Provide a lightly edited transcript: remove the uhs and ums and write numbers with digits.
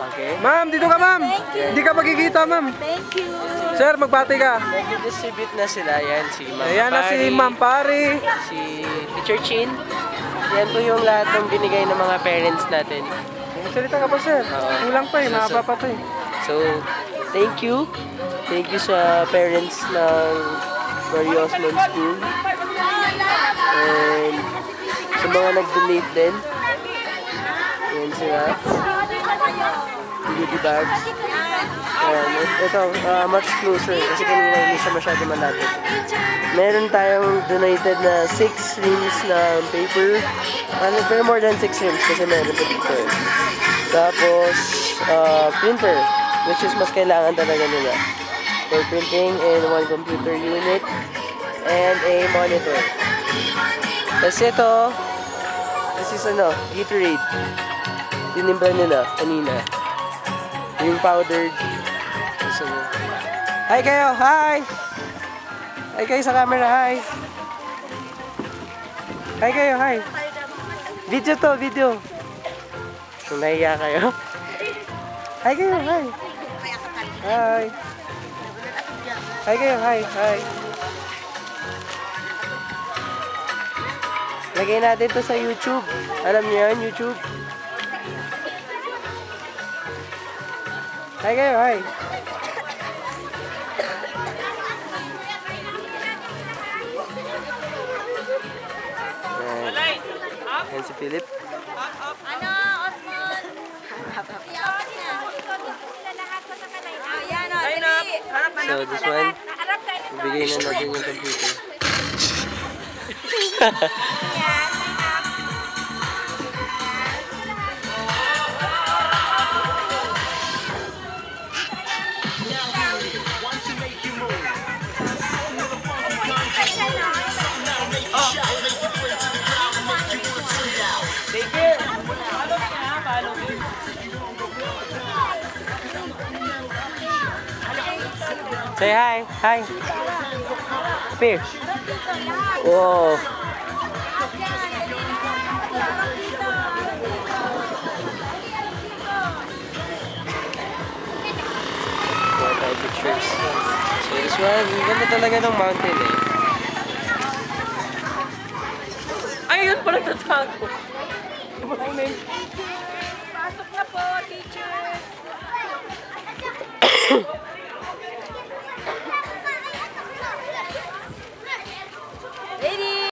Okay. Ma'am, dito ka ma'am. Hindi ka magkikita ma'am. Thank you. Sir, magbati ka. Nag-distribute na sila. Yan, si Ma'am Ayan na si Pari, Ma'am Pari. si Teacher Chin. Yan po yung lahat ng binigay ng mga parents natin. Salita ka pa sir. Kulang pa eh, mahaba pa to eh. So, thank you. Thank you sa parents ng Mario Osmond School. And sa mga nag-donate din. Yan sila. Beauty bags. Ayan. Ito, much closer. Kasi kanina hindi siya masyado malapit. Meron tayong donated na 6 reams ng paper. Pero more than 6 reams kasi meron pa dito. Tapos, printer. Which is mas kailangan talaga nila. For printing and 1 computer unit. And a monitor. Tapos ito, this is Gatorade. Tinimbra nila kanina. Yung powdered. Hi kayo! Hi! Hi kayo sa camera! Hi! Hi kayo! Hi! Video to! Video! Kung nahiya kayo. Hi kayo! Hi! Hi! Hi kayo! Hi! Hi! Lagay natin to sa YouTube. Alam niyo yan, YouTube? Hi kayo, hi. Yan si Philip. Ano, Osmond? Ayan, dali. So this one, ibigay na natin yung computer. Say hi. Hi. Here. Whoa. More tayo pictures. So this one, ganda talaga ng mountain eh. Ay, yun pala tatago. Pasok na po, teachers.